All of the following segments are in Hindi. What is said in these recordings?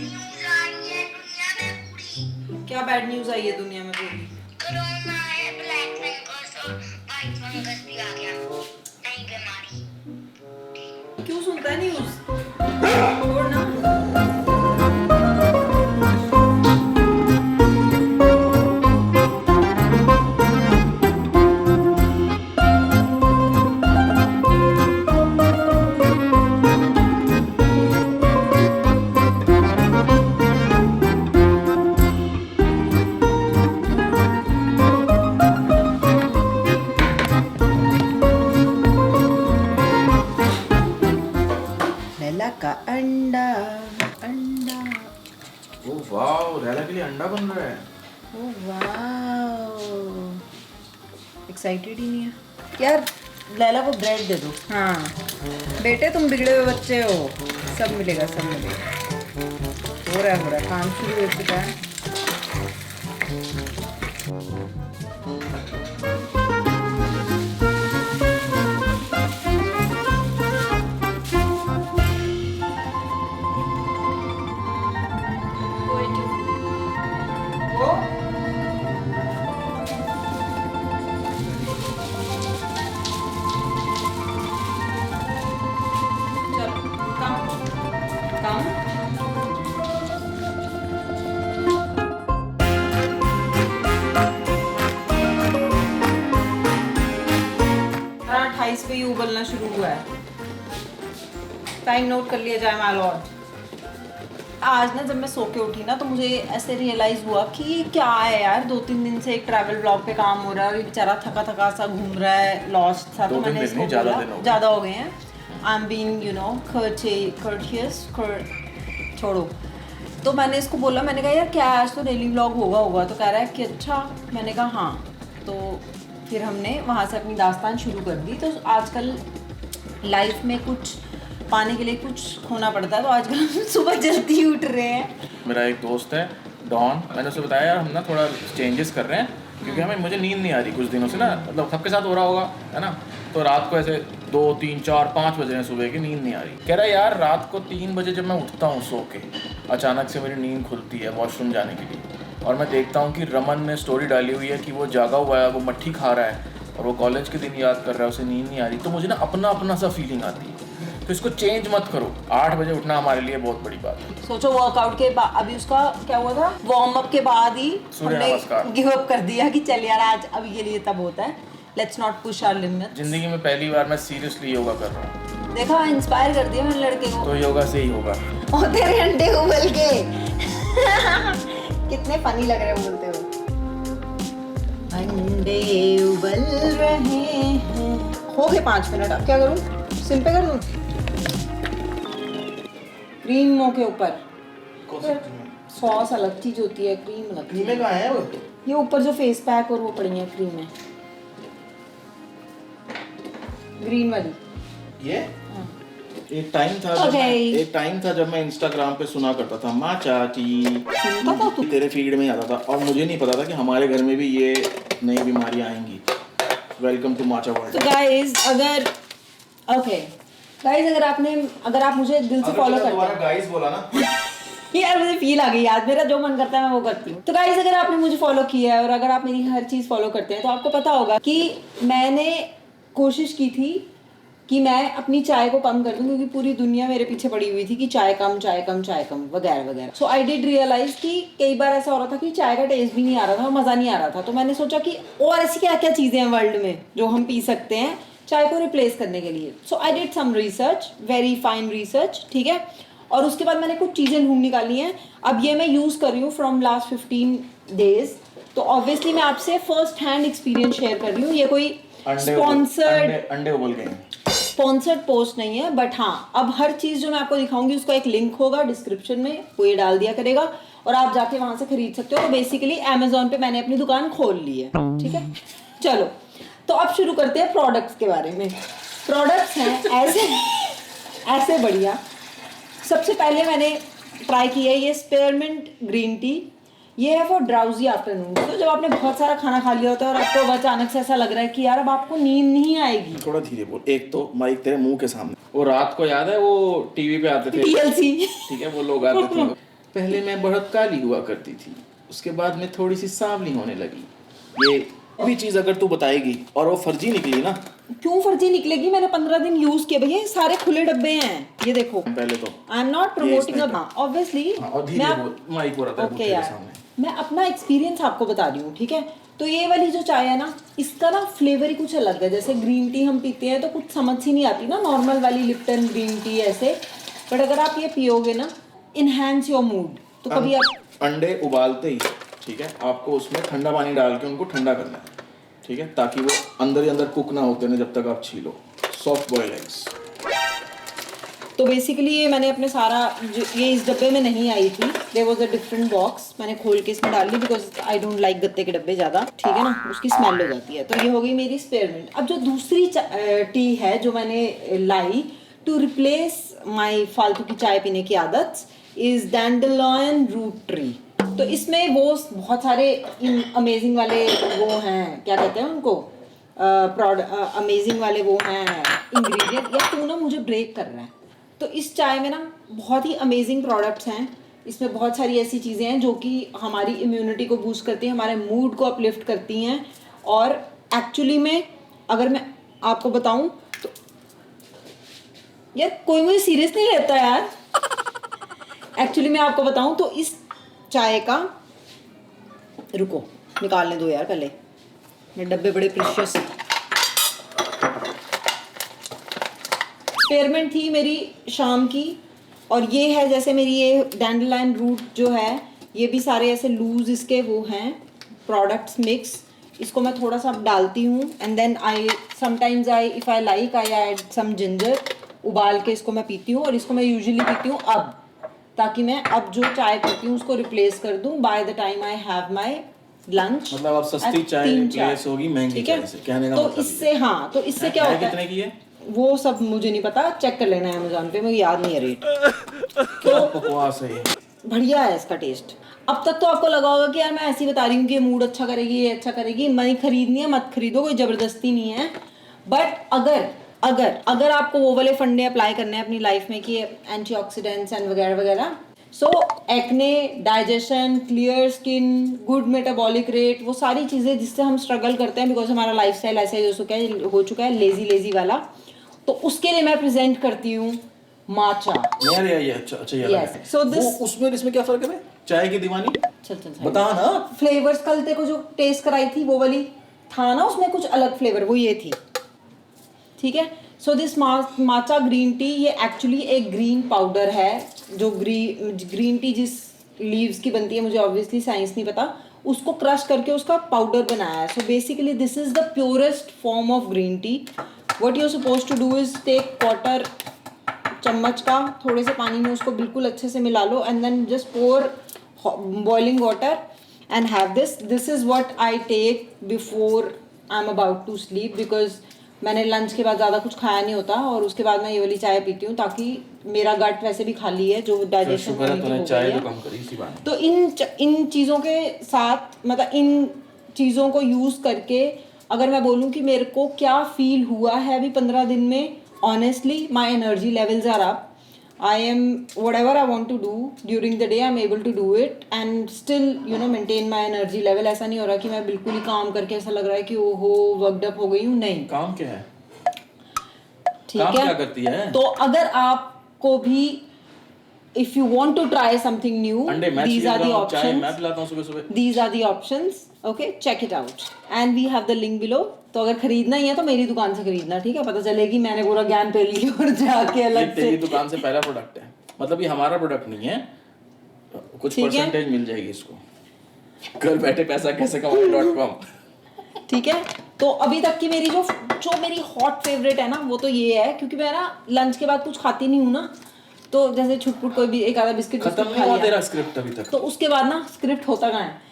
न्यूज़ आई है दुनिया में पूरी। क्या बैड न्यूज आई है दुनिया में पूरी? कोरोना है, ब्लैक फंगस और व्हाइट फंगस भी आ गया, नई बीमारी। क्यों सुनता है न्यूज? छोड़ ना। लैला का अंडा अंडा। ओह वाह, लैला के लिए अंडा बन रहा है। ओह वाओ, एक्साइटेड ही नहीं है यार। लैला को ब्रेड दे दो। हाँ बेटे, तुम बिगड़े हुए बच्चे हो, सब मिलेगा सब मिलेगा। हो रहा है काम शुरू हो चुका है। वो चलो कम कम। हाँ 28 पे ही उबलना शुरू हुआ है। टाइम नोट कर लिया जाए माय लॉर्ड। आज ना जब मैं सो के उठी ना तो मुझे ऐसे रियलाइज हुआ कि क्या है यार, 2-3 दिन से एक ट्रैवल ब्लॉग पे काम हो रहा है और ये बेचारा थका थका सा घूम रहा है, लॉस्ट सा। तो मैंने इसको बोला ज़्यादा हो गए हैं। I am being you know courteous छोड़ो। तो मैंने इसको बोला, मैंने कहा यार क्या आज तो डेली व्लॉग होगा। तो कह रहा है कि अच्छा। मैंने कहा हाँ। तो फिर हमने वहाँ से अपनी दास्तान शुरू कर दी। तो आजकल लाइफ में कुछ पाने के लिए कुछ खोना पड़ता है, तो आजकल हम सुबह जल्दी उठ रहे हैं। मेरा एक दोस्त है डॉन, मैंने उसे बताया यार हम ना थोड़ा चेंजेस कर रहे हैं क्योंकि हमें मुझे नींद नहीं आ रही कुछ दिनों से ना, मतलब सबके साथ हो रहा होगा है ना। तो रात को ऐसे 2, 3, 4, 5 बजे हैं सुबह की, नींद नहीं आ रही। कह रहा है यार रात को 3 बजे जब मैं उठता हूँ सो के, अचानक से मेरी नींद खुलती है वॉशरूम जाने के लिए, और मैं देखता हूँ कि रमन ने स्टोरी डाली हुई है कि वो जागा हुआ है, वो मट्ठी खा रहा है और वो कॉलेज के दिन याद कर रहा है, उसे नींद नहीं आ रही। तो मुझे ना अपना अपना सा फीलिंग आती है। तो इसको चेंज मत करो। 8 बजे उठना हमारे लिए बहुत बड़ी बात है। सोचो वर्कआउट के बाद, अभी उसका क्या हुआ था, वार्म अप के बाद ही हमने गिव अप कर दिया कि चल यार आज अभी के लिए तब होता है, let's not push our limits. जिंदगी में पहली बार मैं सीरियसली योगा कर रहा हूँ। देखा, इंस्पायर कर दिया मैंने लड़के को। तो योगा से ही होगा। ओ तेरे अंडे उबल के कितने फनी लग रहे हो बोलते हो। अंडे उबल रहे हैं। हो गए 5 मिनट। अब क्या करूं, सिम पे कर दूं? क्रीम मुंह के ऊपर, सॉस अलग चीज होती है, क्रीम अलग चीज। कहाँ है वो? ये ऊपर जो फेस पैक और वो पड़ी है क्रीम है, ग्रीन वाली। ये हाँ। एक टाइम था जब मैं इंस्टाग्राम पे सुना करता था माँ चाची, सुनता था तू? तेरे फीड में आता था और मुझे नहीं पता था कि हमारे घर में भी ये नई बीमारियां आएंगी। Welcome to matcha world. तो गाइस अगर आप मुझे दिल से फॉलो करते हैं, गाइस बोला ना यार मुझे फील आ गई यार, मेरा जो मन करता है मैं वो करती हूँ। तो गाइस अगर आपने मुझे फॉलो किया है और अगर आप मेरी हर चीज़ फॉलो करते हैं तो आपको पता होगा कि मैंने कोशिश की थी कि मैं अपनी चाय को कम कर दूं, क्योंकि पूरी दुनिया मेरे पीछे पड़ी हुई थी कि चाय कम वगैरह वगैरह। सो आई डिड रियलाइज कि कई बार ऐसा हो रहा था कि चाय का टेस्ट भी नहीं आ रहा था और मज़ा नहीं आ रहा था। तो मैंने सोचा कि और ऐसी क्या क्या चीज़ें हैं वर्ल्ड में जो हम पी सकते हैं चाय को रिप्लेस करने के लिए। So I did some research, very fine research, ठीक है। और उसके बाद मैंने कुछ चीज़ें ढूंढ निकाली हैं। अब ये मैं यूज़ कर रही हूँ फ्रॉम लास्ट 15 डेज। तो ऑब्वियसली मैं आपसे फर्स्ट हैंड एक्सपीरियंस शेयर कर रही हूँ। ये कोई अंडे उबल गए, स्पॉन्सर्ड पोस्ट नहीं है, बट हाँ अब हर चीज़ जो मैं आपको दिखाऊंगी उसका एक लिंक होगा डिस्क्रिप्शन में, वो ये डाल दिया करेगा और आप जाके वहाँ से खरीद सकते हो। तो बेसिकली अमेजोन पे मैंने अपनी दुकान खोल ली है, ठीक है। चलो तो अब शुरू करते हैं प्रोडक्ट्स के बारे में। प्रोडक्ट्स हैं ऐसे बढ़िया। सबसे पहले मैंने ट्राई किया है ये स्पेयरमिंट ग्रीन टी। ये है फॉर ड्राउजी आफ्टरनून। तो जब आपने बहुत सारा खाना खा लिया होता है और आपको अचानक से ऐसा लग रहा है कि यार अब आपको नींद नहीं आएगी। थोड़ा धीरे बोल, एक तो माइक तेरे मुंह के सामने। वो रात को याद है वो टीवी पे आते थे TLC, ठीक है, वो लोग आते थे पहले मैं बहुत काली हुआ करती थी, उसके बाद में थोड़ी सी सांवली होने लगी। ये भी चीज अगर तू बताएगी और वो फर्जी निकली ना। क्यों फर्जी निकलेगी? मैंने 15 दिन यूज किए भैया, ये सारे खुले डब्बे हैं, ये देखो। पहले तो आई एम नॉट प्रमोटिंग, हाँ ऑब्वियसली और धीरे बोल, माइक हो रहा था ओके यार, मैं अपना एक्सपीरियंस आपको बता रही हूँ, ठीक है। तो ये वाली जो चाय है ना, इसका ना फ्लेवर ही कुछ अलग है। जैसे ग्रीन टी हम पीते हैं तो कुछ समझ ही नहीं आती ना, नॉर्मल वाली लिप्टन ग्रीन टी ऐसे, बट अगर आप ये पियोगे ना, इनहैंस योर मूड। तो कभी आप अंडे उबालते ही, ठीक है, आपको उसमें ठंडा पानी डाल के उनको ठंडा करना है, ठीक है, ताकि वो अंदर ही अंदर कुक ना होते हैं जब तक आप छीलो। Soft boil eggs. तो बेसिकली ये मैंने अपने सारा ये इस डब्बे में नहीं आई थी, there was a different box, मैंने खोल के इसमें डाल दी बिकॉज आई डोंट लाइक गत्ते के डब्बे ज़्यादा, ठीक है ना, उसकी स्मेल हो जाती है। तो ये हो गई मेरी स्पेयरमेंट। अब जो दूसरी टी है जो मैंने लाई टू रिप्लेस माई फालतू की चाय पीने की आदत इज डैंडेलियन रूट ट्री। तो इसमें वो बहुत सारे अमेजिंग वाले वो हैं, क्या कहते हैं उनको, अमेजिंग वाले वो हैं इंग्रेडिएंट। या तू ना मुझे ब्रेक कर रहा है। तो इस चाय में ना बहुत ही अमेजिंग प्रोडक्ट्स हैं, इसमें बहुत सारी ऐसी चीज़ें हैं जो कि हमारी इम्यूनिटी को बूस्ट करती हैं, हमारे मूड को अपलिफ्ट करती हैं। और एक्चुअली में अगर मैं आपको बताऊं तो यार कोई मुझे सीरियस नहीं लेता यार। एक्चुअली मैं आपको बताऊं तो इस चाय का, रुको निकालने दो यार पहले, मेरे डब्बे बड़े प्रीशियस। एक्सपेरिमेंट थी मेरी शाम की, और ये है जैसे मेरी ये डैंडेलियन रूट जो है, ये भी सारे ऐसे लूज इसके वो हैं प्रोडक्ट्स मिक्स। इसको मैं थोड़ा सा डालती हूँ and then I sometimes I if I like I add some ginger. उबाल के इसको मैं पीती हूँ, और इसको मैं यूजुअली पीती हूँ अब, ताकि मैं अब जो चाय पीती हूँ उसको रिप्लेस कर दूँ by the time I have my lunch. मतलब अब सस्ती चाय रिप्लेस होगी महंगी चाय से, कहने का मतलब तो इससे, हाँ तो इससे क्या होता है, कितने की है वो सब मुझे नहीं पता, चेक कर लेना है अमेजोन पे, मुझे याद नहीं है रेट। क्या बकवास है ये। बढ़िया है इसका टेस्ट। अब तक तो आपको लगा होगा कि यार मैं ऐसी बता रही हूँ कि ये मूड अच्छा करेगी, ये अच्छा करेगी, नहीं खरीदनी है मत खरीदो, कोई ज़बरदस्ती नहीं है। बट अगर आपको वो वाले फंडे अप्लाई करने हैं अपनी लाइफ में कि एंटीऑक्सीडेंट्स एंड वगैरह वगैरह, so acne, digestion, clear skin, good metabolic rate, वो सारी चीज़ें जिससे हम स्ट्रगल करते हैं बिकॉज हमारा लाइफस्टाइल ऐसा हो चुका है लेजी वाला, तो उसके लिए मैं प्रेजेंट करती हूँ माचा। यार ये अच्छा ये Yes. So this- वो उसमें इसमें क्या फर्क है? चाय की दीवानी चल बता ना। फ्लेवर्स कल तेरे को जो टेस्ट कराई थी वो वाली था ना, उसमें कुछ अलग फ्लेवर, वो ये थी, ठीक है। So this matcha green tea, ये एक्चुअली एक ग्रीन पाउडर है जो ग्रीन टी जिस लीव्स की बनती है, मुझे ऑब्वियसली साइंस नहीं पता, उसको क्रश करके उसका पाउडर बनाया है। So basically this is the purest form of green tea. What you are suppose to do is take water, चम्मच का थोड़े से पानी में उसको बिल्कुल अच्छे से मिला लो and then just pour boiling water and have this is what I take before I am about to sleep, because मैंने लंच के बाद ज़्यादा कुछ खाया नहीं होता, और उसके बाद मैं ये वाली चाय पीती हूँ ताकि मेरा गट वैसे भी खाली है, जो डाइजेशन तो इन चीज़ों के साथ, मतलब इन चीज़ों को यूज़ करके अगर मैं बोलूँ कि मेरे को क्या फील हुआ है अभी 15 दिन में, honestly my energy levels are up. I am whatever I want to do during the day I'm able to do it and still maintain my energy level। ऐसा नहीं हो रहा कि मैं बिल्कुल ही काम करके ऐसा लग रहा है कि ओहो वर्कड अप हो गई हूँ, नहीं। काम क्या है, ठीक काम है, क्या करती है? तो अगर आपको भी if you want to try something new, these are the options, मैं पिलाता हूँ सुबह। these are the options, okay, check it out and we have the link below। तो अगर खरीदना ही है तो मेरी दुकान से खरीदना, ठीक है, पता चलेगी मैंने पूरा ज्ञान पे लिया और जाके अलग से। तेरी दुकान से पहला प्रोडक्ट है, मतलब ये हमारा प्रोडक्ट नहीं है, कुछ परसेंटेज मिल जाएगी इसको। घर बैठे पैसा कैसे कमाए.com। ठीक है, तो अभी तक की मेरी जो मेरी हॉट फेवरेट है ना, वो तो ये है, क्योंकि मैं ना लंच के बाद कुछ खाती नहीं हूँ ना, तो जैसे छुटपुट कोई भी एक आधा बिस्किट खत्म नहीं हुआ तेरा स्क्रिप्ट अभी तक, तो उसके बाद ना स्क्रिप्ट होता कहाँ है,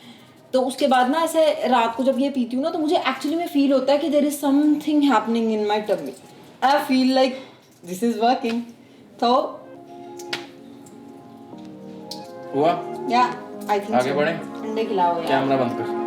तो उसके बाद ना ऐसे रात को जब ये पीती हूँ ना, तो मुझे एक्चुअली में फील होता है कि there is something happening in my tummy, I feel like this is working. तो हुआ या आई थिंक आगे बढ़े, अंडे खिलाओ यार, कैमरा बंद कर।